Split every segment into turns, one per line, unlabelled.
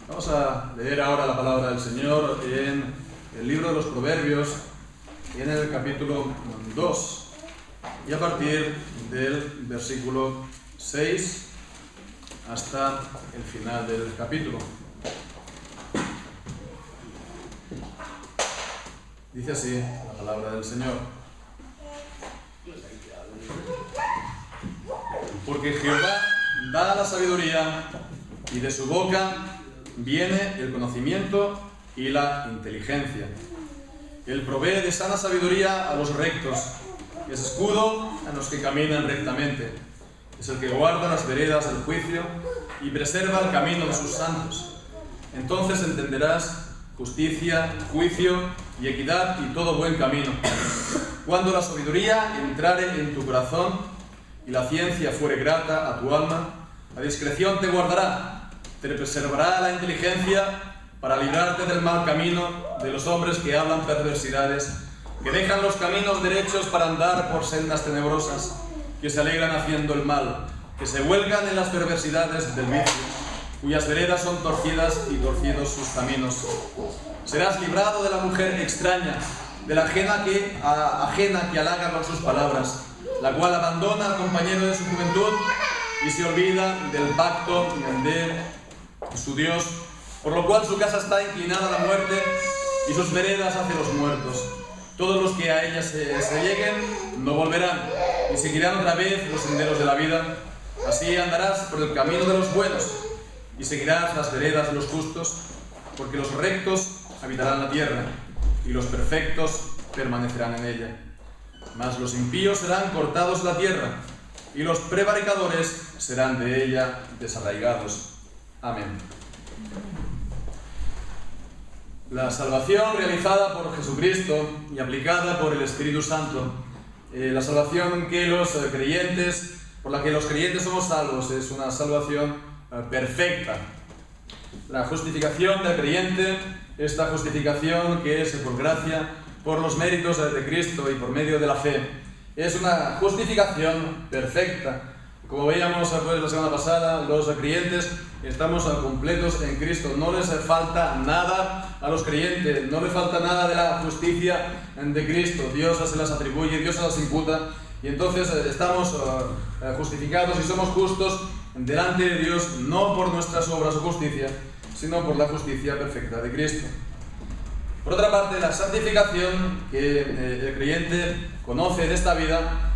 Vamos a leer ahora la palabra del Señor en el libro de los Proverbios, en el capítulo 2, y a partir del versículo 6 hasta el final del capítulo. Dice así la palabra del Señor: porque Jehová da la sabiduría, y de su boca viene el conocimiento y la inteligencia. Él provee de sana sabiduría a los rectos, es escudo a los que caminan rectamente. Es el que guarda las veredas del juicio y preserva el camino de sus santos. Entonces entenderás justicia, juicio y equidad y todo buen camino. Cuando la sabiduría entrare en tu corazón y la ciencia fuere grata a tu alma, la discreción te guardará, te preservará la inteligencia para librarte del mal camino de los hombres que hablan perversidades, que dejan los caminos derechos para andar por sendas tenebrosas, que se alegran haciendo el mal, que se vuelcan en las perversidades del vicio, cuyas veredas son torcidas y torcidos sus caminos. Serás librado de la mujer extraña, de la ajena que halaga con sus palabras, la cual abandona al compañero de su juventud y se olvida del pacto de su Dios, por lo cual su casa está inclinada a la muerte y sus veredas hacia los muertos. Todos los que a ella se lleguen no volverán y seguirán otra vez los senderos de la vida. Así andarás por el camino de los buenos y seguirás las veredas de los justos, porque los rectos habitarán la tierra y los perfectos permanecerán en ella. Mas los impíos serán cortados de la tierra y los prevaricadores serán de ella desarraigados. Amén. La salvación realizada por Jesucristo y aplicada por el Espíritu Santo, la salvación que por la que los creyentes somos salvos, es una salvación perfecta. La justificación del creyente, esta justificación que es por gracia, por los méritos de Cristo y por medio de la fe, es una justificación perfecta. Como veíamos la semana pasada, los creyentes estamos completos en Cristo. No les falta nada a los creyentes, no les falta nada de la justicia de Cristo. Dios se las atribuye, Dios se las imputa, y entonces estamos justificados y somos justos delante de Dios, no por nuestras obras o justicia, sino por la justicia perfecta de Cristo. Por otra parte, la santificación que el creyente conoce de esta vida,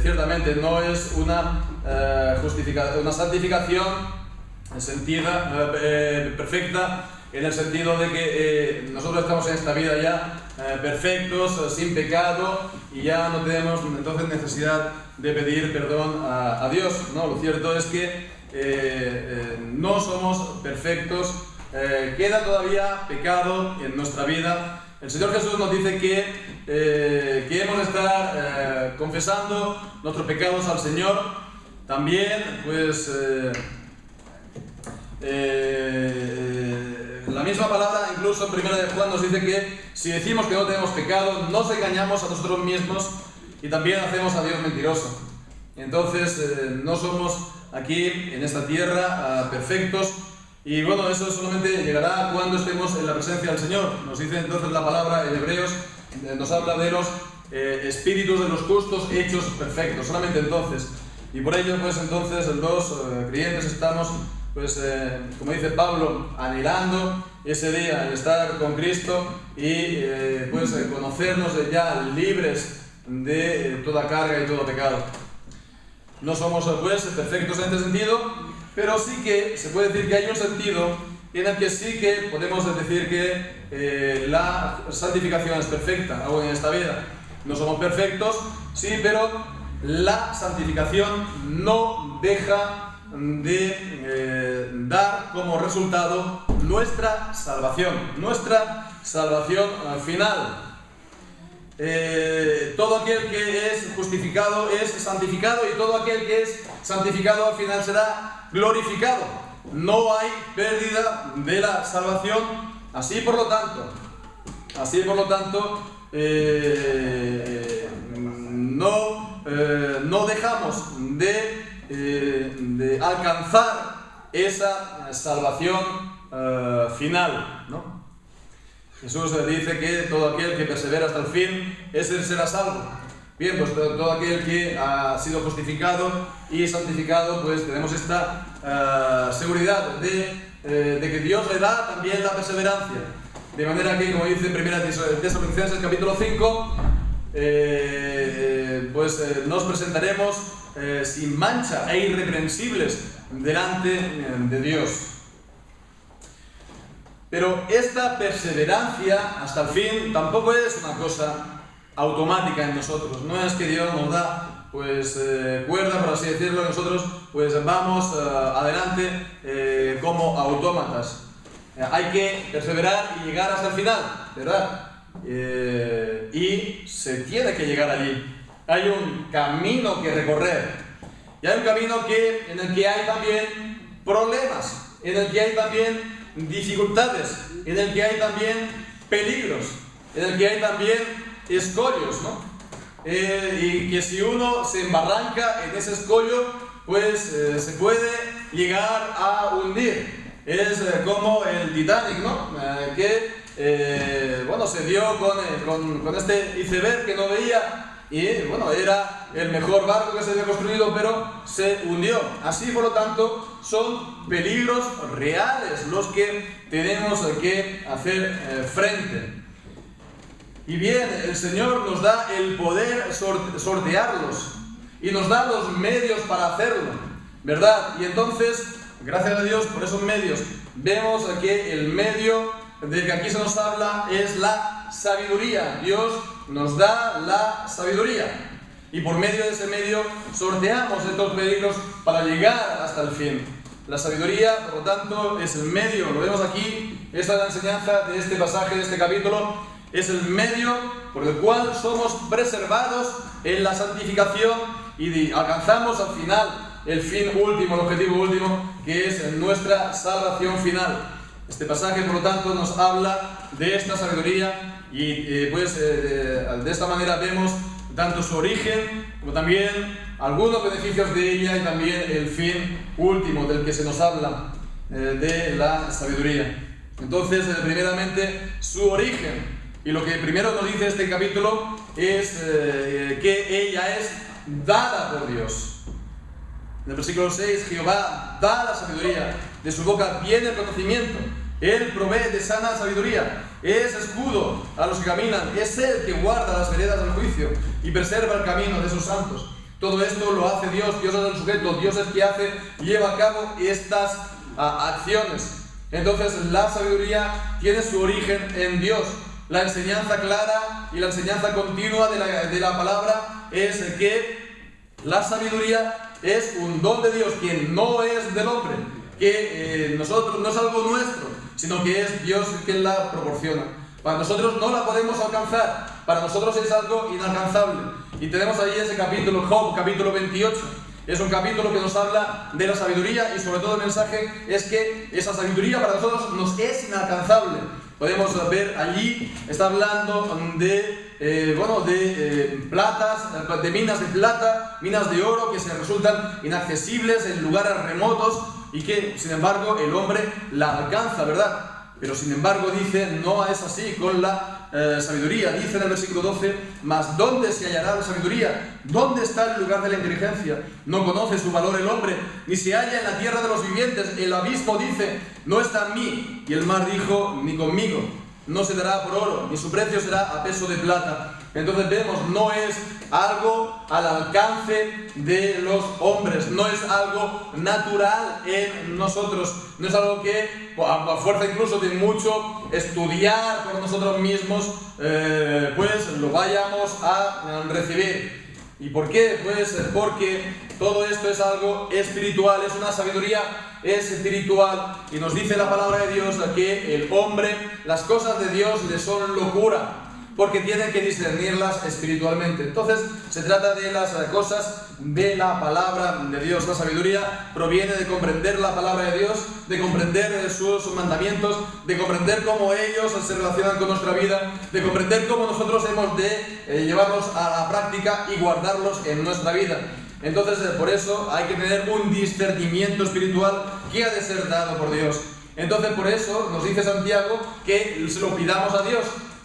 ciertamente no es una santificación sentida, perfecta, en el sentido de que nosotros estamos en esta vida ya perfectos, sin pecado, y ya no tenemos entonces necesidad de pedir perdón a Dios, ¿no? Lo cierto es que no somos perfectos, queda todavía pecado en nuestra vida. El Señor Jesús nos dice que hemos de estar confesando nuestros pecados al Señor. También, pues, la misma palabra, incluso en 1 de Juan, nos dice que si decimos que no tenemos pecado, nos engañamos a nosotros mismos y también hacemos a Dios mentiroso. Entonces, no somos aquí en esta tierra perfectos. Y bueno, eso solamente llegará cuando estemos en la presencia del Señor. Nos dice entonces la palabra en Hebreos, nos habla de los espíritus de los justos hechos perfectos, solamente entonces. Y por ello, pues entonces los creyentes estamos, pues como dice Pablo, anhelando ese día, el estar con Cristo y pues conocernos ya libres de toda carga y todo pecado. No somos pues perfectos en este sentido, pero sí que se puede decir que hay un sentido en el que sí que podemos decir que la santificación es perfecta, aún en esta vida. No somos perfectos, sí, pero la santificación no deja de dar como resultado nuestra salvación final. Todo aquel que es justificado es santificado, y todo aquel que es santificado al final será glorificado. No hay pérdida de la salvación. Así por lo tanto, no dejamos de alcanzar esa salvación final, ¿no? Jesús dice que todo aquel que persevera hasta el fin, ese será salvo. Bien, pues todo aquel que ha sido justificado y santificado, pues tenemos esta seguridad de que Dios le da también la perseverancia. De manera que, como dice en 1 Tesalonicenses capítulo 5, nos presentaremos sin mancha e irreprensibles delante de Dios. Pero esta perseverancia hasta el fin tampoco es una cosa automática en nosotros. No es que Dios nos da cuerda, por así decirlo, y nosotros vamos adelante como autómatas. Hay que perseverar y llegar hasta el final, ¿verdad? Y se tiene que llegar allí. Hay un camino que recorrer. Y hay un camino en el que hay también problemas, en el que hay también dificultades, en el que hay también peligros, en el que hay también escollos, ¿no? Y que si uno se embarranca en ese escollo, se puede llegar a hundir. Es como el Titanic, ¿no? Se dio con este iceberg que no veía y era el mejor barco que se había construido, pero se hundió. Así, por lo tanto, son peligros reales los que tenemos que hacer frente. Y bien, el Señor nos da el poder sortearlos y nos da los medios para hacerlo, ¿verdad? Y entonces, gracias a Dios por esos medios, vemos que el medio del que aquí se nos habla es la sabiduría. Dios nos da la sabiduría y por medio de ese medio sorteamos estos peligros para llegar hasta el fin. La sabiduría, por lo tanto, es el medio, lo vemos aquí, esta es la enseñanza de este pasaje, de este capítulo. Es el medio por el cual somos preservados en la santificación y alcanzamos al final el fin último, el objetivo último, que es nuestra salvación final. Este pasaje, por lo tanto, nos habla de esta sabiduría y de esta manera vemos tanto su origen como también algunos beneficios de ella y también el fin último del que se nos habla de la sabiduría. Entonces, primeramente, su origen. Y lo que primero nos dice este capítulo es que ella es dada por Dios. En el versículo 6, Jehová da la sabiduría, de su boca viene el conocimiento, Él provee de sana sabiduría, es escudo a los que caminan, es Él que guarda las veredas del juicio y preserva el camino de sus santos. Todo esto lo hace Dios, Dios es el sujeto, Dios es quien lleva a cabo estas acciones. Entonces la sabiduría tiene su origen en Dios. La enseñanza clara y la enseñanza continua de la palabra es que la sabiduría es un don de Dios, que no es del hombre, que nosotros no es algo nuestro, sino que es Dios quien la proporciona. Para nosotros no la podemos alcanzar, para nosotros es algo inalcanzable. Y tenemos ahí ese capítulo, Job, capítulo 28. Es un capítulo que nos habla de la sabiduría y sobre todo el mensaje es que esa sabiduría para nosotros nos es inalcanzable. Podemos ver allí, está hablando de platas, de minas de plata, minas de oro que se resultan inaccesibles en lugares remotos y que, sin embargo, el hombre la alcanza, ¿verdad? Pero, sin embargo, dice, no es así con la sabiduría. Dice en el versículo 12, mas ¿dónde se hallará la sabiduría? ¿Dónde está el lugar de la inteligencia? No conoce su valor el hombre, ni se halla en la tierra de los vivientes. El abismo dice, no está en mí. Y el mar dijo, ni conmigo. No se dará por oro, ni su precio será a peso de plata. Entonces vemos, no es algo al alcance de los hombres, no es algo natural en nosotros, no es algo que a fuerza incluso de mucho estudiar por nosotros mismos, lo vayamos a recibir. ¿Y por qué? Pues porque todo esto es algo espiritual, es una sabiduría espiritual, y nos dice la palabra de Dios que el hombre, las cosas de Dios le son locura, porque tienen que discernirlas espiritualmente. Entonces se trata de las cosas de la palabra de Dios. La sabiduría proviene de comprender la palabra de Dios, de comprender sus mandamientos, de comprender cómo ellos se relacionan con nuestra vida, de comprender cómo nosotros hemos de llevarlos a la práctica y guardarlos en nuestra vida. Entonces por eso hay que tener un discernimiento espiritual que ha de ser dado por Dios. Entonces por eso nos dice Santiago que se lo pidamos a Dios.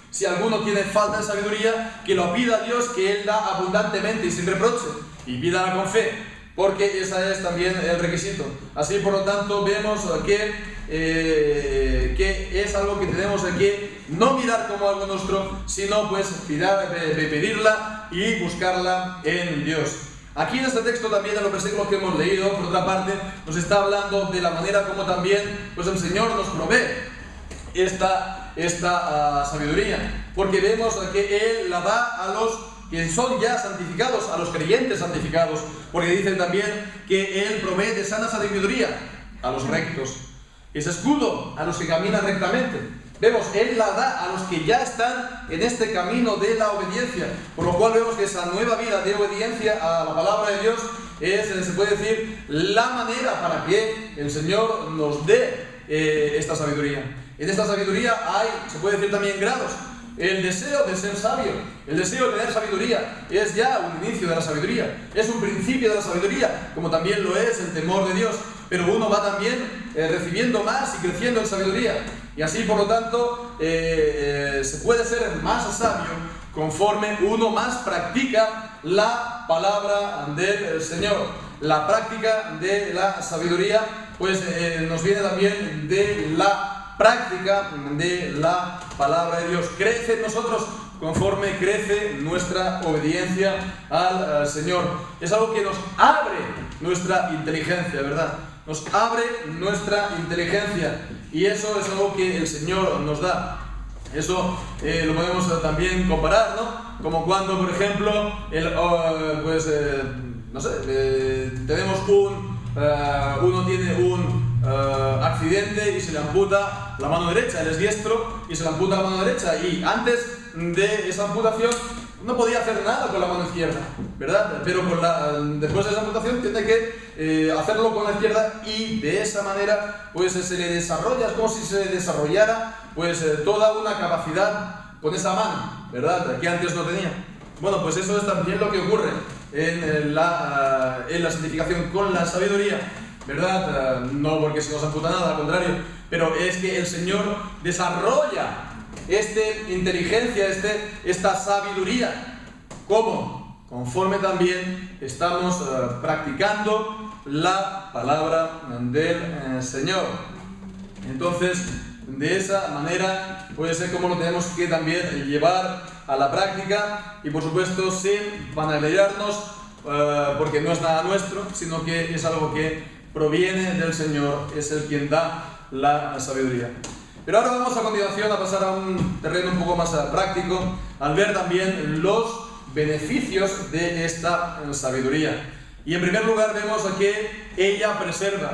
Si alguno tiene falta de sabiduría, que lo pida a Dios, que Él da abundantemente y sin reproche, y pídala con fe, porque ese es también el requisito. Así por lo tanto vemos que es algo que tenemos que no mirar como algo nuestro, sino pues pedirla y buscarla en Dios. Aquí en este texto también, en los versículos que hemos leído, por otra parte, nos está hablando de la manera como también pues el Señor nos provee esta sabiduría, porque vemos que Él la da a los que son ya santificados, a los creyentes santificados, porque dice también que Él provee de sana sabiduría a los rectos, es escudo a los que caminan rectamente. Vemos, Él la da a los que ya están en este camino de la obediencia, por lo cual vemos que esa nueva vida de obediencia a la palabra de Dios es, se puede decir, la manera para que el Señor nos dé esta sabiduría. En esta sabiduría hay, se puede decir también, grados. El deseo de ser sabio, el deseo de tener sabiduría, es ya un inicio de la sabiduría, es un principio de la sabiduría, como también lo es el temor de Dios. Pero uno va también recibiendo más y creciendo en sabiduría. Y así, por lo tanto, se puede ser más sabio conforme uno más practica la palabra del Señor. La práctica de la sabiduría, pues nos viene también de la práctica de la palabra de Dios. Crece en nosotros conforme crece nuestra obediencia al Señor. Es algo que nos abre nuestra inteligencia, ¿verdad? Nos abre nuestra inteligencia, y eso es algo que el Señor nos da. Eso lo podemos también comparar, ¿no? Como cuando, por ejemplo, tenemos uno tiene un accidente y se le amputa la mano derecha, él es diestro y se le amputa la mano derecha, y antes de esa amputación no podía hacer nada con la mano izquierda, ¿verdad? Pero después de esa amputación tiene que hacerlo con la izquierda, y de esa manera pues se le desarrolla, es como si se le desarrollara pues toda una capacidad con esa mano, ¿verdad? Que antes no tenía. Bueno, pues eso es también lo que ocurre en la santificación con la sabiduría, ¿verdad? No porque se nos amputa nada, al contrario, pero es que el Señor desarrolla esta inteligencia, esta sabiduría. ¿Cómo? Conforme también estamos practicando la palabra del Señor. Entonces, de esa manera puede ser como lo tenemos que también llevar a la práctica, y por supuesto sin vanagloriarnos, porque no es nada nuestro, sino que es algo que proviene del Señor, es el quien da la sabiduría. Pero ahora vamos a continuación a pasar a un terreno un poco más práctico, al ver también los beneficios de esta sabiduría. Y en primer lugar vemos que ella preserva.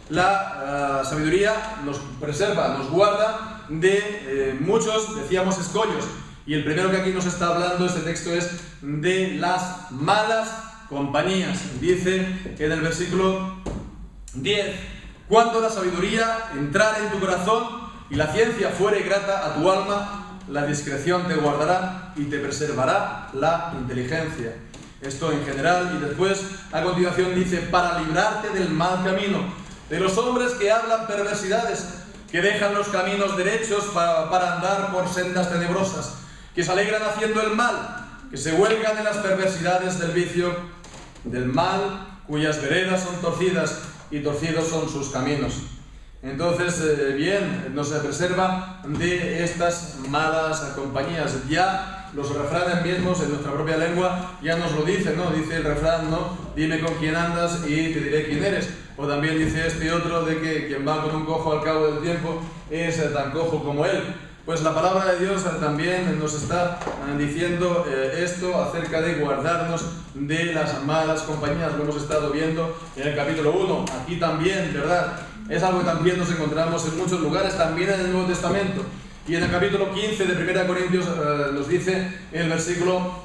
La sabiduría nos preserva, nos guarda de muchos, decíamos, escollos. Y el primero que aquí nos está hablando este texto es de las malas compañías. Dice en el versículo 10: cuando la sabiduría entrare en tu corazón y la ciencia fuere grata a tu alma, la discreción te guardará y te preservará la inteligencia. Esto en general, y después a continuación dice: para librarte del mal camino, de los hombres que hablan perversidades, que dejan los caminos derechos para andar por sendas tenebrosas, que se alegran haciendo el mal, que se huelgan en las perversidades del vicio, del mal, cuyas veredas son torcidas y torcidos son sus caminos. Entonces, bien, nos preserva de estas malas compañías. Ya los refranes mismos en nuestra propia lengua ya nos lo dicen, ¿no? Dice el refrán, ¿no? Dime con quién andas y te diré quién eres. O también dice este otro de que quien va con un cojo al cabo del tiempo es tan cojo como él. Pues la palabra de Dios también nos está diciendo esto acerca de guardarnos de las malas compañías. Lo hemos estado viendo en el capítulo 1. Aquí también, ¿verdad? Es algo que también nos encontramos en muchos lugares, también en el Nuevo Testamento. Y en el capítulo 15 de 1 Corintios nos dice en el versículo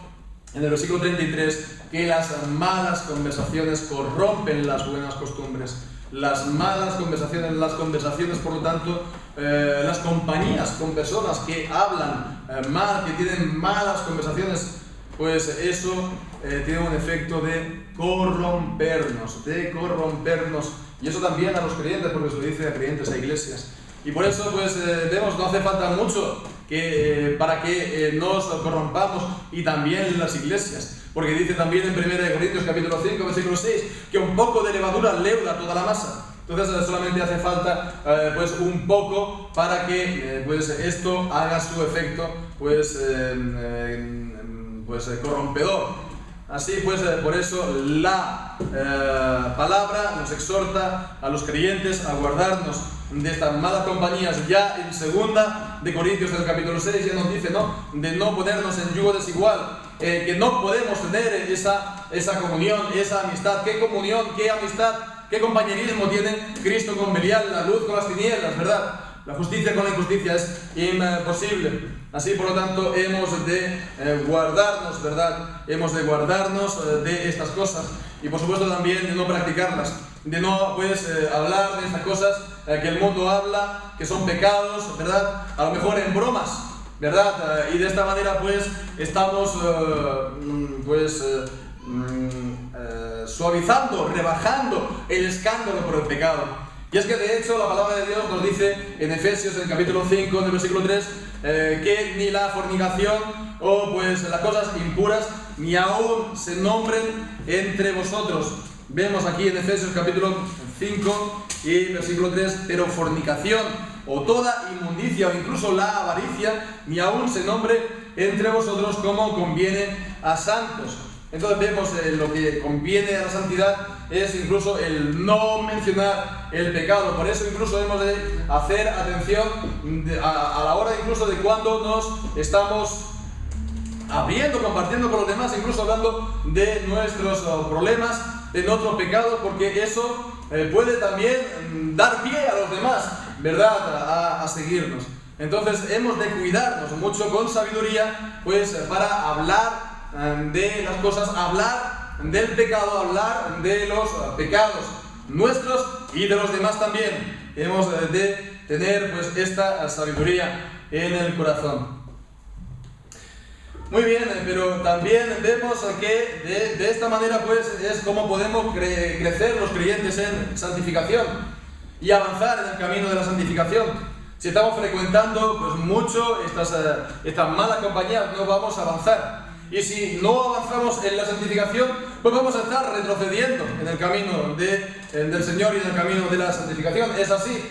33 que las malas conversaciones corrompen las buenas costumbres. Las malas conversaciones, por lo tanto, las compañías con personas que hablan mal, que tienen malas conversaciones, pues eso tiene un efecto de corrompernos Y eso también a los creyentes, porque se lo dice a creyentes, a iglesias. Y por eso, pues, vemos, no hace falta mucho para que nos corrompamos, y también las iglesias. Porque dice también en 1 Corintios capítulo 5, versículo 6, que un poco de levadura leuda toda la masa. Entonces solamente hace falta pues un poco para que pues esto haga su efecto pues corrompedor. Así pues, por eso la palabra nos exhorta a los creyentes a guardarnos de estas malas compañías. Ya en 2 de Corintios, el capítulo 6, ya nos dice, ¿no?, de no ponernos en yugo desigual, que no podemos tener esa comunión, esa amistad. ¿Qué comunión, qué amistad, qué compañerismo tiene Cristo con Belial, la luz con las tinieblas, verdad? La justicia con la injusticia es imposible. Así, por lo tanto, hemos de guardarnos, ¿verdad? Hemos de guardarnos de estas cosas, y por supuesto también de no practicarlas, de no pues hablar de estas cosas que el mundo habla, que son pecados, ¿verdad? A lo mejor en bromas, ¿verdad? Y de esta manera pues estamos suavizando, rebajando el escándalo por el pecado. Y es que de hecho la palabra de Dios nos dice en Efesios, en el capítulo 5, en el versículo 3, que ni la fornicación o pues las cosas impuras ni aún se nombren entre vosotros. Vemos aquí en Efesios capítulo 5 y versículo 3, pero fornicación o toda inmundicia o incluso la avaricia ni aún se nombre entre vosotros, como conviene a santos. Entonces vemos lo que conviene a la santidad es incluso el no mencionar el pecado. Por eso incluso hemos de hacer atención a la hora incluso de cuando nos estamos abriendo, compartiendo con los demás, incluso hablando de nuestros problemas, de nuestros pecados, porque eso puede también dar pie a los demás, ¿verdad?, a seguirnos. Entonces hemos de cuidarnos mucho con sabiduría, pues para hablar de las cosas, hablar del pecado, hablar de los pecados nuestros y de los demás también. Hemos de tener pues esta sabiduría en el corazón. Muy bien, pero también vemos que de esta manera pues es como podemos crecer los creyentes en santificación y avanzar en el camino de la santificación. Si estamos frecuentando pues mucho estas malas compañías, no vamos a avanzar. Y si no avanzamos en la santificación, pues vamos a estar retrocediendo en el camino del Señor y en el camino de la santificación. Es así.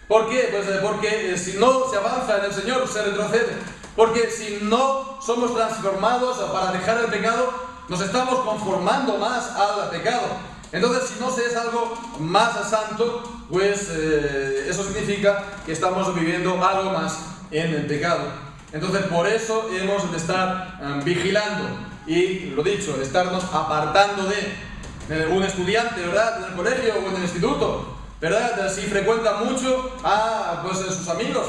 ¿Por qué? Pues porque si no se avanza en el Señor, se retrocede. Porque si no somos transformados para dejar el pecado, nos estamos conformando más al pecado. Entonces, si no se es algo más santo, pues eso significa que estamos viviendo algo más en el pecado. Entonces, por eso hemos de estar vigilando y, lo dicho, estarnos apartando de un estudiante, ¿verdad?, en el colegio o en el instituto, ¿verdad?, si frecuenta mucho a pues, sus amigos,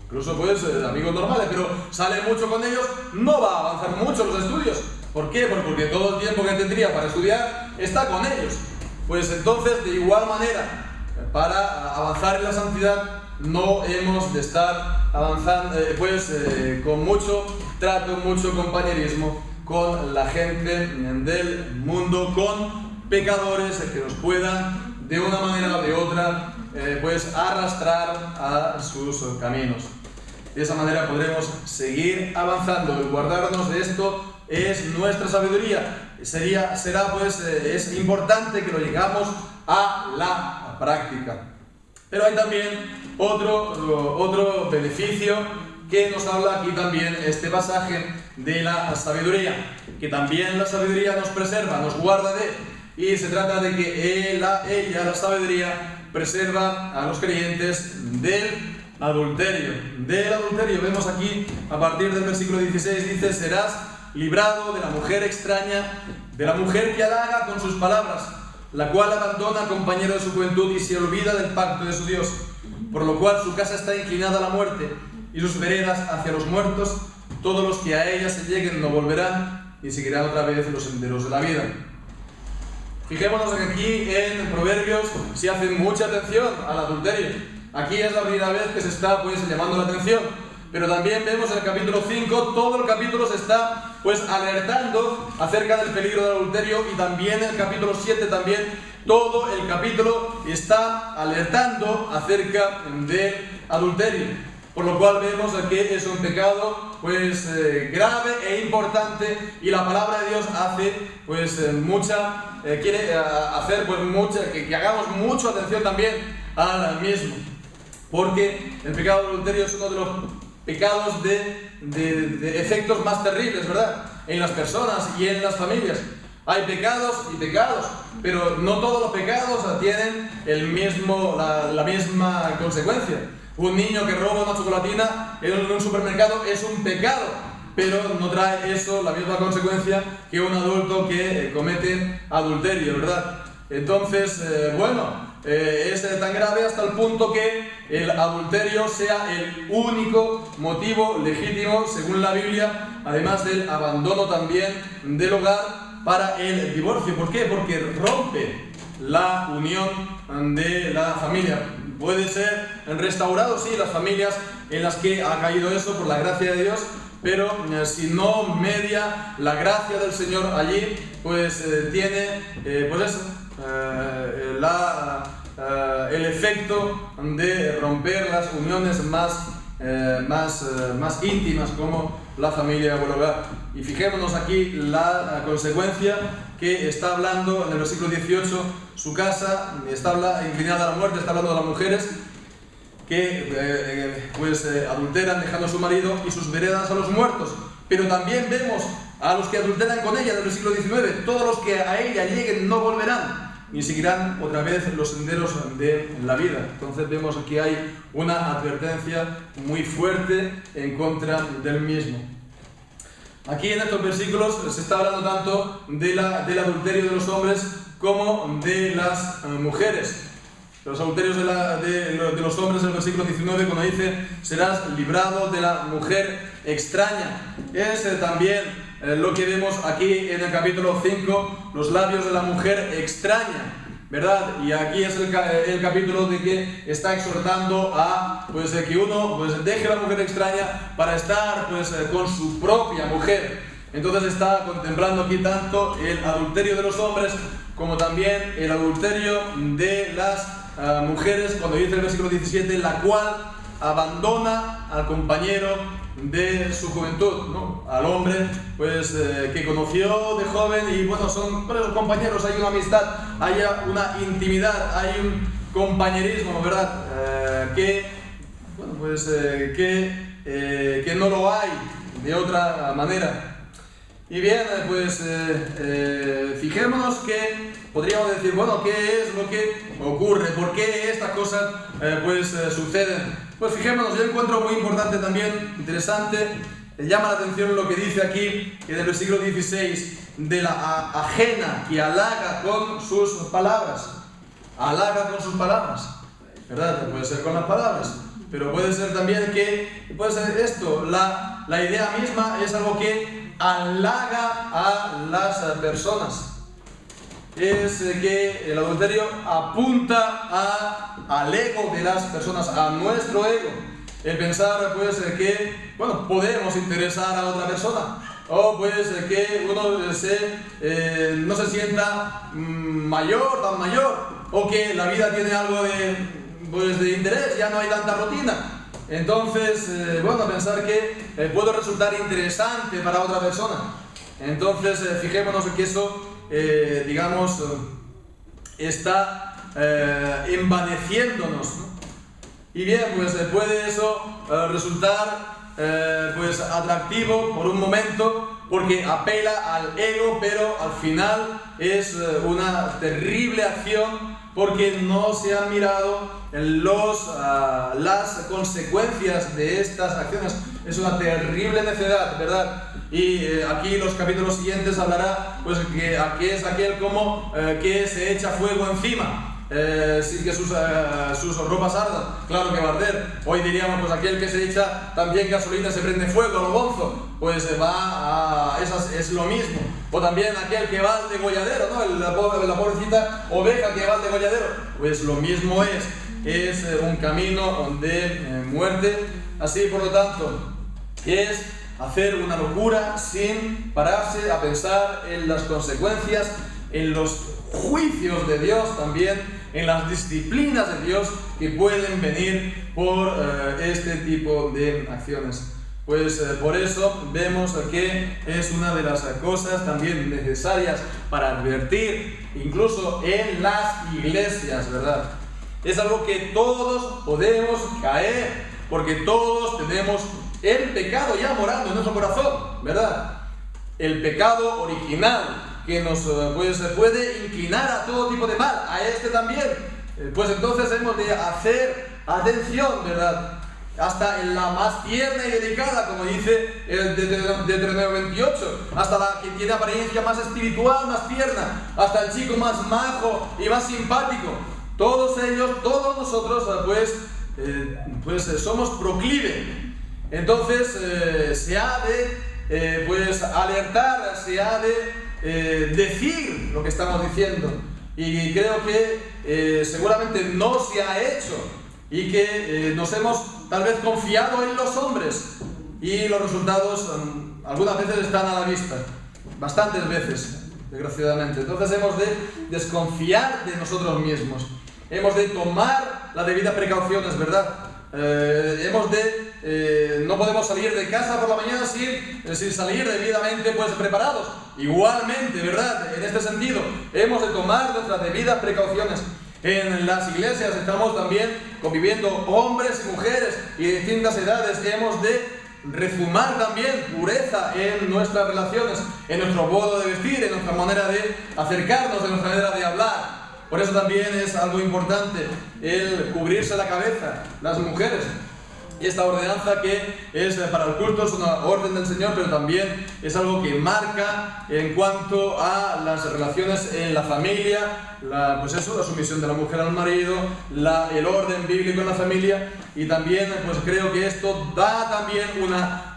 incluso pues amigos normales, pero sale mucho con ellos, no va a avanzar mucho los estudios. ¿Por qué? Pues porque todo el tiempo que tendría para estudiar está con ellos. Pues entonces, de igual manera, para avanzar en la santidad, no hemos de estar avanzando con mucho trato, mucho compañerismo con la gente del mundo, con pecadores que nos puedan de una manera o de otra arrastrar a sus caminos. De esa manera podremos seguir avanzando. Y guardarnos de esto es nuestra sabiduría. Es importante que lo lleguemos a la práctica. Pero hay también otro beneficio que nos habla aquí también este pasaje de la sabiduría, que también la sabiduría nos preserva, nos guarda y se trata de que la sabiduría preserva a los creyentes del adulterio. Del adulterio, vemos aquí a partir del versículo 16, dice: serás librado de la mujer extraña, de la mujer que halaga con sus palabras, la cual abandona al compañero de su juventud y se olvida del pacto de su Dios, por lo cual su casa está inclinada a la muerte y sus veredas hacia los muertos. Todos los que a ella se lleguen no volverán y seguirán otra vez los senderos de la vida. Fijémonos que aquí en Proverbios se hace mucha atención al adulterio. Aquí es la primera vez que se está llamando la atención. Pero también vemos en el capítulo 5, todo el capítulo se está alertando acerca del peligro del adulterio, y también en el capítulo 7 también todo el capítulo está alertando acerca del adulterio, por lo cual vemos que es un pecado pues grave e importante, y la palabra de Dios hace pues quiere hacer pues que hagamos mucha atención también al mismo, porque el pecado del adulterio es uno de los pecados de efectos más terribles, ¿verdad?, en las personas y en las familias. Hay pecados y pecados, pero no todos los pecados tienen la misma consecuencia. Un niño que roba una chocolatina en un supermercado es un pecado, pero no trae eso la misma consecuencia que un adulto que comete adulterio, ¿verdad? Entonces, es tan grave hasta el punto que el adulterio sea el único motivo legítimo, según la Biblia, además del abandono también del hogar, para el divorcio. ¿Por qué? Porque rompe la unión de la familia. Puede ser restaurado, sí, las familias en las que ha caído eso por la gracia de Dios, pero si no media la gracia del Señor allí, pues tiene el efecto de romper las uniones más íntimas, como la familia o el hogar. Y fijémonos aquí la consecuencia que está hablando en el versículo 18. Su casa está inclinada a la muerte. Está hablando de las mujeres que adulteran dejando a su marido, y sus veredas a los muertos. Pero también vemos a los que adulteran con ella, en el versículo 19: todos los que a ella lleguen no volverán, ni seguirán otra vez los senderos de la vida. Entonces vemos que hay una advertencia muy fuerte en contra del mismo. Aquí en estos versículos se está hablando tanto del adulterio de los hombres como de las mujeres. Los adulterios de los hombres, en el versículo 19, cuando dice: serás librado de la mujer extraña. Es también lo que vemos aquí en el capítulo 5, los labios de la mujer extraña, ¿verdad? Y aquí es el capítulo de que está exhortando a que uno deje la mujer extraña para estar con su propia mujer. Entonces está contemplando aquí tanto el adulterio de los hombres como también el adulterio de las mujeres, cuando dice el versículo 17: la cual abandona al compañero de su juventud, ¿no? Al hombre que conoció de joven, y son compañeros, hay una amistad, hay una intimidad, hay un compañerismo, ¿verdad? Que no lo hay de otra manera. Y bien, fijémonos que podríamos decir, ¿qué es lo que ocurre? ¿Por qué estas cosas suceden? Pues fijémonos, yo encuentro muy importante también, interesante, llama la atención lo que dice aquí en el versículo 16, de la ajena que halaga con sus palabras. Halaga con sus palabras, ¿verdad? Puede ser con las palabras, pero puede ser también que, la idea misma es algo que halaga a las personas. Es que el adulterio apunta al ego de las personas, a nuestro ego. El pensar que podemos interesar a otra persona, o que uno no se sienta tan mayor, o que la vida tiene algo de interés, ya no hay tanta rutina. Entonces, pensar que puedo resultar interesante para otra persona. Entonces, fijémonos que eso está envaneciéndonos, ¿no? Y bien, puede eso resultar atractivo por un momento, porque apela al ego, pero al final es una terrible acción, porque no se han mirado las consecuencias de estas acciones. Es una terrible necedad, ¿verdad? Y aquí los capítulos siguientes hablará que es aquel como que se echa fuego encima sin que sus ropas ardan. Claro que va a arder. Hoy diríamos aquel que se echa también gasolina, se prende fuego a lo bonzo, es lo mismo. O también aquel que va al degolladero, ¿no? La pobrecita oveja que va al degolladero, lo mismo es un camino de muerte. Así, por lo tanto, es hacer una locura sin pararse a pensar en las consecuencias, en los juicios de Dios también, en las disciplinas de Dios que pueden venir por este tipo de acciones. Pues por eso vemos que es una de las cosas también necesarias para advertir, incluso en las iglesias, ¿verdad? Es algo que todos podemos caer, porque todos tenemos el pecado ya morando en nuestro corazón, ¿verdad? El pecado original que nos puede inclinar a todo tipo de mal, a este también. Pues entonces hemos de hacer atención, ¿verdad? Hasta en la más tierna y delicada, como dice el Deuteronomio 28, hasta la que tiene apariencia más espiritual, más tierna, hasta el chico más majo y más simpático. Todos ellos, todos nosotros, pues somos proclive. Entonces se ha de alertar, se ha de decir lo que estamos diciendo. Y creo que seguramente no se ha hecho y que nos hemos tal vez confiado en los hombres y los resultados algunas veces están a la vista, bastantes veces, desgraciadamente. Entonces hemos de desconfiar de nosotros mismos, hemos de tomar las debidas precauciones, ¿verdad? No podemos salir de casa por la mañana sin salir debidamente preparados. Igualmente, ¿verdad? En este sentido, hemos de tomar nuestras debidas precauciones. En las iglesias estamos también conviviendo hombres y mujeres y de distintas edades. Hemos de refumar también pureza en nuestras relaciones, en nuestro modo de vestir, en nuestra manera de acercarnos, en nuestra manera de hablar. Por eso también es algo importante el cubrirse la cabeza, las mujeres. Y esta ordenanza que es para el culto es una orden del Señor, pero también es algo que marca en cuanto a las relaciones en la familia, la sumisión de la mujer al marido, el orden bíblico en la familia. Y también creo que esto da también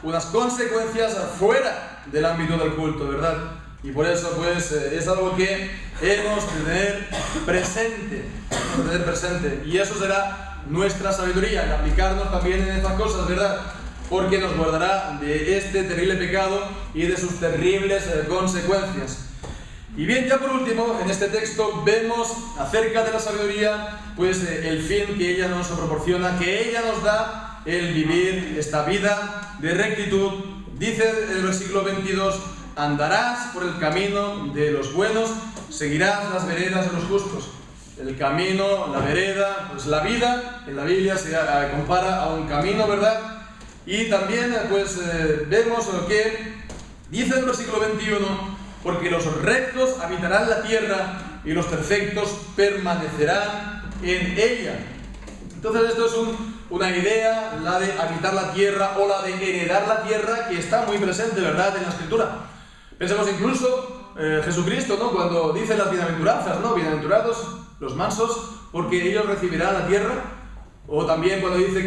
unas consecuencias fuera del ámbito del culto, ¿verdad? Y por eso es algo que hemos de tener presente, y eso será nuestra sabiduría, el aplicarnos también en estas cosas, ¿verdad? Porque nos guardará de este terrible pecado y de sus terribles consecuencias. Y bien, ya por último, en este texto vemos acerca de la sabiduría, el fin que ella nos proporciona, que ella nos da el vivir esta vida de rectitud. Dice el versículo 22, andarás por el camino de los buenos, seguirás las veredas de los justos. El camino, la vereda, la vida, en la Biblia se compara a un camino, ¿verdad? Y también vemos lo que dice el versículo 21, porque los rectos habitarán la tierra y los perfectos permanecerán en ella. Entonces esto es una idea, la de habitar la tierra o la de heredar la tierra, que está muy presente, ¿verdad?, en la Escritura. Pensemos incluso Jesucristo, ¿no?, cuando dice las bienaventuranzas, ¿no?, bienaventurados los mansos, porque ellos recibirán la tierra. O también cuando dice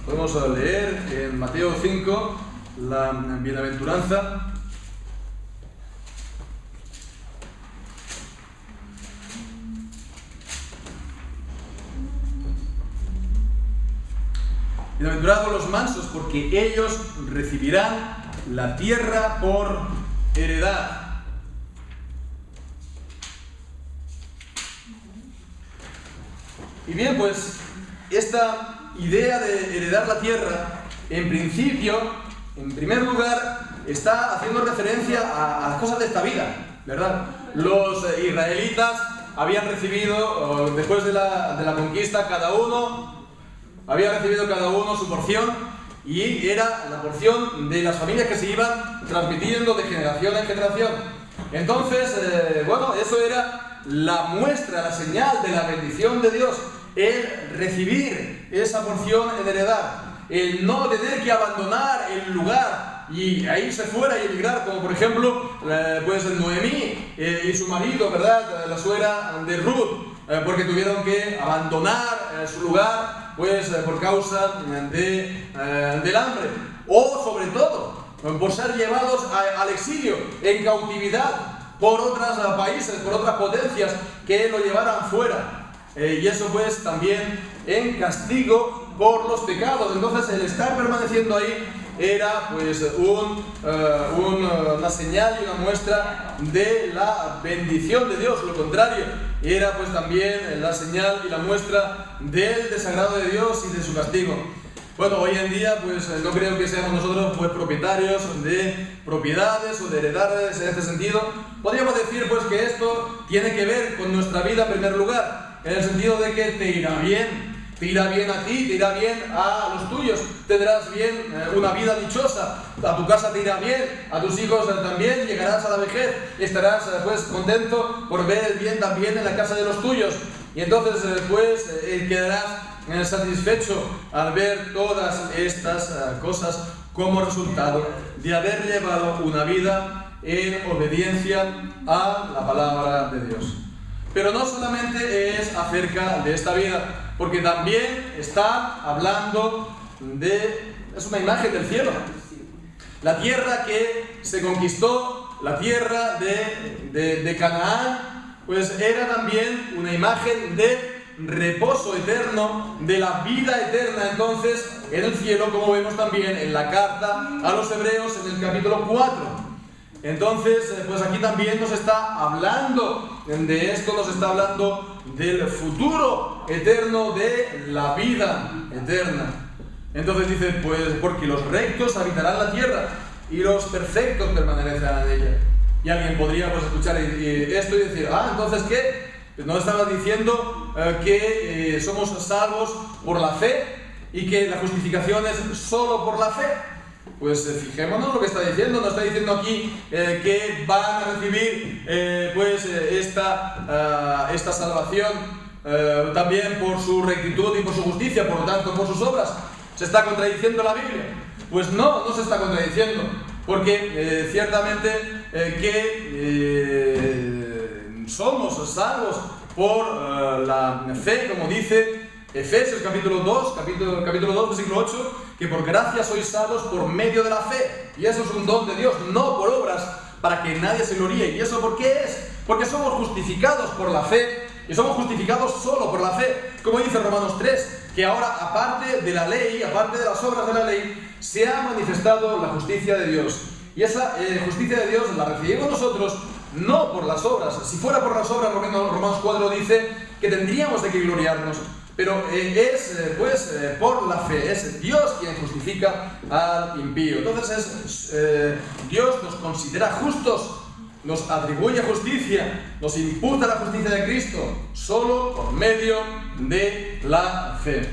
podemos leer en Mateo 5 la bienaventuranza. Bienaventurados los mansos, porque ellos recibirán la tierra por heredad. Y bien, esta idea de heredar la tierra, en principio, en primer lugar, está haciendo referencia a las cosas de esta vida, ¿verdad? Los israelitas habían recibido, después de la conquista, cada uno su porción, y era la porción de las familias que se iban transmitiendo de generación en generación. Entonces, eso era la muestra, la señal de la bendición de Dios, el recibir esa porción en heredad, el no tener que abandonar el lugar y a irse fuera y emigrar, como por ejemplo Noemí y su marido, ¿verdad?, la suegra de Ruth, porque tuvieron que abandonar su lugar por causa del hambre, o sobre todo por ser llevados al exilio, en cautividad, por otros países, por otras potencias que lo llevaran fuera. Y eso también en castigo por los pecados. Entonces el estar permaneciendo ahí era pues una señal y una muestra de la bendición de Dios. Lo contrario era pues también la señal y la muestra del desagrado de Dios y de su castigo. Bueno, hoy en día pues no creo que seamos nosotros pues propietarios de propiedades o de heredades en este sentido. Podríamos decir pues que esto tiene que ver con nuestra vida en primer lugar, en el sentido de que te irá bien a ti, te irá bien a los tuyos, tendrás bien una vida dichosa, a tu casa te irá bien, a tus hijos también, llegarás a la vejez, estarás pues contento por ver el bien también en la casa de los tuyos, y entonces pues quedarás satisfecho al ver todas estas cosas como resultado de haber llevado una vida en obediencia a la palabra de Dios. Pero no solamente es acerca de esta vida, porque también está hablando es una imagen del cielo. La tierra que se conquistó, la tierra de Canaán, pues era también una imagen de reposo eterno, de la vida eterna entonces en el cielo, como vemos también en la carta a los Hebreos en el capítulo 4. Entonces, pues aquí también nos está hablando de esto, nos está hablando del futuro eterno, de la vida eterna. Entonces dice, pues porque los rectos habitarán la tierra y los perfectos permanecerán en ella. Y alguien podría pues escuchar esto y decir, entonces ¿qué? Pues no estaba diciendo que somos salvos por la fe y que la justificación es solo por la fe. Pues fijémonos lo que está diciendo. No está diciendo aquí que van a recibir esta salvación también por su rectitud y por su justicia, por lo tanto por sus obras. ¿Se está contradiciendo la Biblia? Pues no se está contradiciendo, porque ciertamente somos salvos por la fe, como dice Efesios capítulo 2, versículo 8, que por gracia sois salvos por medio de la fe. Y eso es un don de Dios, no por obras, para que nadie se gloríe. ¿Y eso por qué es? Porque somos justificados por la fe, y somos justificados solo por la fe. Como dice Romanos 3, que ahora aparte de la ley, aparte de las obras de la ley, se ha manifestado la justicia de Dios. Y esa justicia de Dios la recibimos nosotros no por las obras. Si fuera por las obras, Romanos 4 dice que tendríamos de que gloriarnos. Pero es por la fe, es Dios quien justifica al impío. Entonces Dios nos considera justos, nos atribuye justicia, nos imputa la justicia de Cristo, solo por medio de la fe.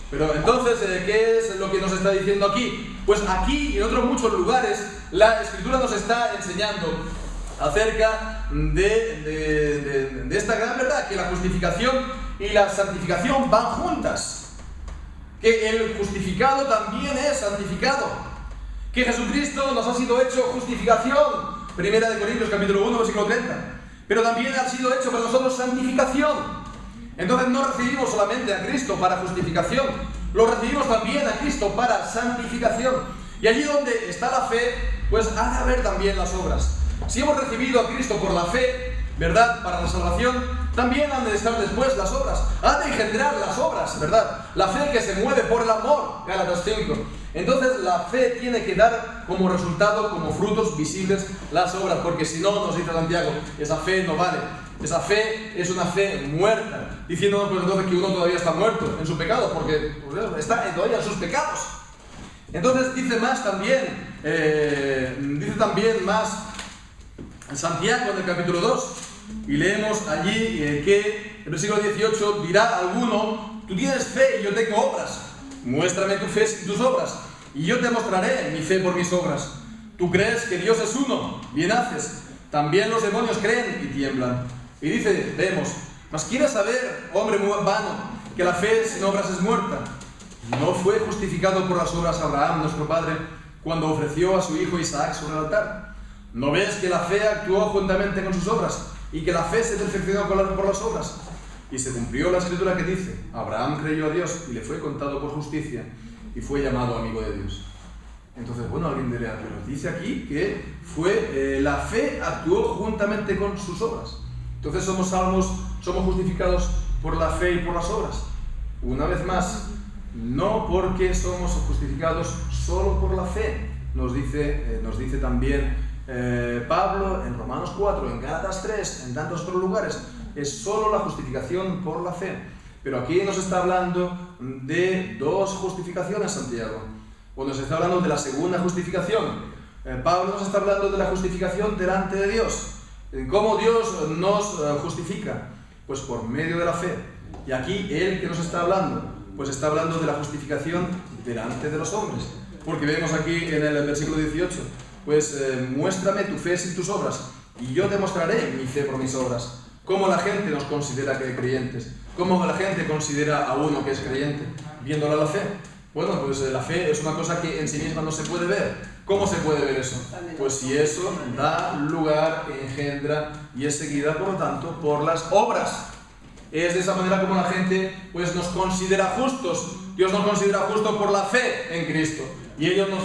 Pero entonces, ¿qué es lo que nos está diciendo aquí? Pues aquí y en otros muchos lugares la Escritura nos está enseñando acerca de esta gran verdad, que la justificación y la santificación van juntas, que el justificado también es santificado, que Jesucristo nos ha sido hecho justificación, 1 Corintios capítulo 1 versículo 30, pero también ha sido hecho para nosotros santificación. Entonces no recibimos solamente a Cristo para justificación, lo recibimos también a Cristo para santificación. Y allí donde está la fe, pues ha de haber también las obras. Si hemos recibido a Cristo por la fe, ¿verdad?, para la salvación, también han de estar después las obras, han de engendrar las obras, ¿verdad? La fe que se mueve por el amor, Gálatas 5. Entonces la fe tiene que dar como resultado, como frutos visibles, las obras, porque si no, nos dice Santiago, esa fe no vale. Esa fe es una fe muerta, diciéndonos pues entonces que uno todavía está muerto en su pecado, porque pues, está todavía en sus pecados. Entonces dice también más Santiago en el capítulo 2, y leemos allí que el versículo 18 dirá alguno, tú tienes fe y yo tengo obras, muéstrame tu fe sin tus obras, y yo te mostraré mi fe por mis obras. Tú crees que Dios es uno, bien haces, también los demonios creen y tiemblan. Y dice, vemos, mas ¿quieres saber, hombre muy vano, que la fe sin obras es muerta? ¿No fue justificado por las obras Abraham, nuestro padre, cuando ofreció a su hijo Isaac sobre el altar? ¿No ves que la fe actuó juntamente con sus obras y que la fe se perfeccionó por las obras? Y se cumplió la escritura que dice, Abraham creyó a Dios y le fue contado por justicia y fue llamado amigo de Dios. Entonces, bueno, alguien dirá, pero dice aquí que la fe actuó juntamente con sus obras. Entonces somos salvos, somos justificados por la fe y por las obras. Una vez más, no porque somos justificados solo por la fe. Nos dice también Pablo en Romanos 4, en Gálatas 3, en tantos otros lugares. Es solo la justificación por la fe. Pero aquí nos está hablando de dos justificaciones, Santiago. O nos está hablando de la segunda justificación. Pablo nos está hablando de la justificación delante de Dios. ¿Cómo Dios nos justifica? Pues por medio de la fe. Y aquí él que nos está hablando, pues está hablando de la justificación delante de los hombres. Porque vemos aquí en el versículo 18, pues muéstrame tu fe sin tus obras, y yo te mostraré mi fe por mis obras. ¿Cómo la gente nos considera que hay creyentes? ¿Cómo la gente considera a uno que es creyente? Viéndole a la fe. Bueno, pues la fe es una cosa que en sí misma no se puede ver. ¿Cómo se puede ver eso? Pues si eso da lugar, engendra y es seguida, por lo tanto, por las obras. Es de esa manera como la gente pues, nos considera justos. Dios nos considera justos por la fe en Cristo. Y ellos nos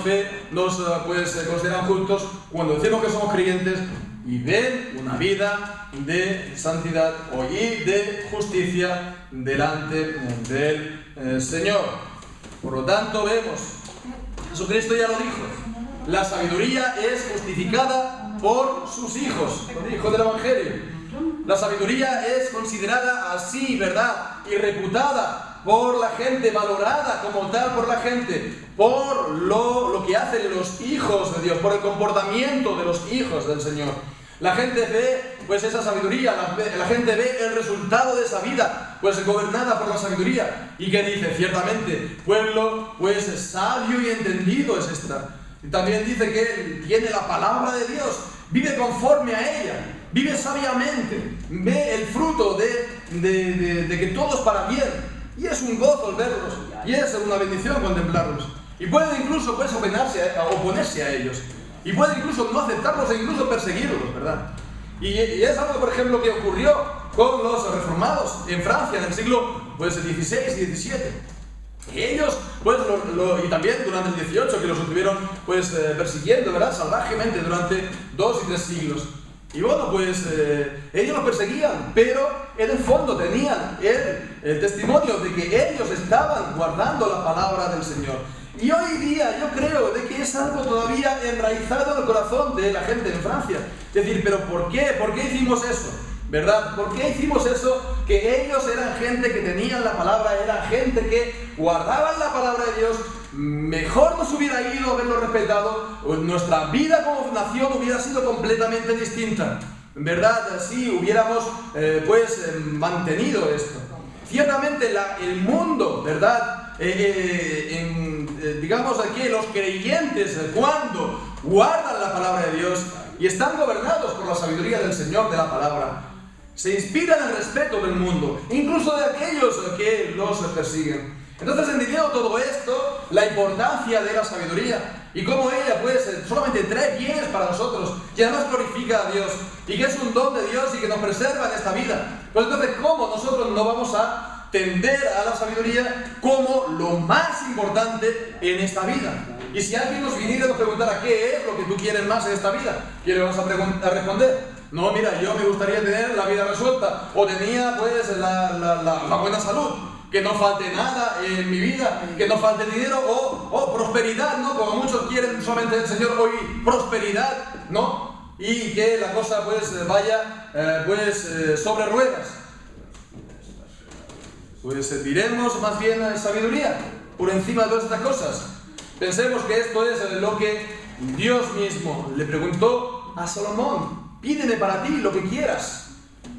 consideran justos cuando decimos que somos creyentes y ven una vida de santidad y de justicia delante del Señor. Por lo tanto, vemos, Jesucristo ya lo dijo, la sabiduría es justificada por sus hijos, lo dijo del Evangelio. La sabiduría es considerada así, ¿verdad? Y reputada por la gente, valorada como tal por la gente, por lo que hacen los hijos de Dios, por el comportamiento de los hijos del Señor. La gente ve pues esa sabiduría, la gente ve el resultado de esa vida, pues gobernada por la sabiduría. ¿Y qué dice? Ciertamente, pueblo pues sabio y entendido es esta. Y también dice que tiene la palabra de Dios, vive conforme a ella, vive sabiamente, ve el fruto de que todo es para bien. Y es un gozo el verlos, y es una bendición contemplarlos. Y puede incluso oponerse a ellos. Y puede incluso no aceptarlos e incluso perseguirlos, ¿verdad? Y es algo, por ejemplo, que ocurrió con los reformados en Francia en el siglo XVI y XVII. Ellos, pues, y también durante el XVIII, que los estuvieron pues, persiguiendo, ¿verdad? Salvajemente durante 2 y 3 siglos. Y bueno, pues ellos los perseguían, pero en el fondo tenían el testimonio de que ellos estaban guardando la palabra del Señor. Y hoy día yo creo de que es algo todavía enraizado en el corazón de la gente en Francia. Es decir, ¿pero por qué? ¿Por qué hicimos eso? ¿Verdad? ¿Por qué hicimos eso? Que ellos eran gente que tenían la palabra, eran gente que guardaban la palabra de Dios. Mejor nos hubiera ido haberlo respetado, nuestra vida como nación hubiera sido completamente distinta. ¿Verdad? Si hubiéramos mantenido esto. Ciertamente el mundo, ¿verdad? Digamos aquí, los creyentes, cuando guardan la palabra de Dios y están gobernados por la sabiduría del Señor de la palabra, se inspiran el respeto del mundo, incluso de aquellos que los persiguen. Entonces, entendiendo todo esto, la importancia de la sabiduría y cómo ella pues solamente trae bienes para nosotros, que además glorifica a Dios y que es un don de Dios y que nos preserva en esta vida, pues entonces, ¿cómo nosotros no vamos a tender a la sabiduría como lo más importante en esta vida? Y si alguien nos viniera y nos preguntara qué es lo que tú quieres más en esta vida, ¿qué le vamos a responder? No, mira, yo me gustaría tener la vida resuelta, o tenía pues la buena salud, que no falte nada en mi vida, que no falte dinero, o prosperidad, ¿no? Como muchos quieren solamente el Señor hoy, prosperidad, ¿no? Y que la cosa pues vaya sobre ruedas. Pues diremos más bien sabiduría por encima de todas estas cosas. Pensemos que esto es lo que Dios mismo le preguntó a Salomón: pídeme para ti lo que quieras.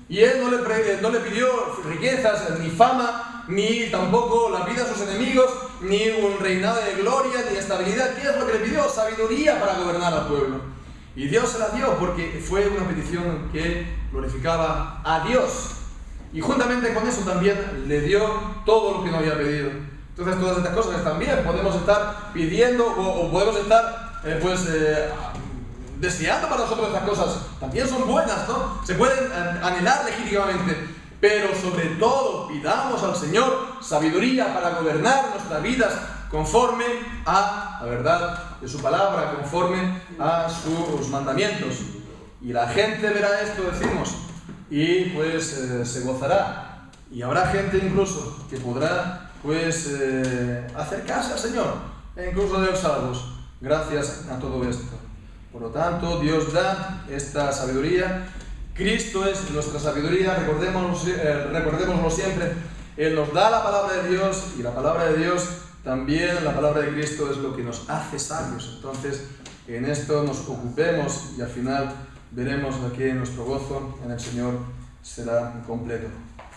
Y él no le pidió riquezas, ni fama, ni tampoco la vida a sus enemigos, ni un reinado de gloria, ni estabilidad. ¿Qué es lo que le pidió? Sabiduría para gobernar al pueblo. Y Dios se la dio porque fue una petición que glorificaba a Dios. Y juntamente con eso también le dio todo lo que no había pedido. Entonces todas estas cosas también podemos estar pidiendo o podemos estar deseando para nosotros estas cosas. También son buenas, ¿no? Se pueden anhelar legítimamente. Pero sobre todo pidamos al Señor sabiduría para gobernar nuestras vidas conforme a la verdad de su palabra, conforme a sus mandamientos. Y la gente verá esto, decimos, y pues se gozará. Y habrá gente incluso que podrá pues acercarse al Señor, e incluso de los salvos, gracias a todo esto. Por lo tanto, Dios da esta sabiduría. Cristo es nuestra sabiduría, recordémoslo siempre. Él nos da la palabra de Dios, y la palabra de Dios también, la palabra de Cristo, es lo que nos hace sabios. Entonces, en esto nos ocupemos y al final veremos que nuestro gozo en el Señor será completo.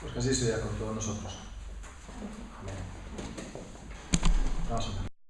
Pues que así sea con todos nosotros. Amén. Vamos a ver.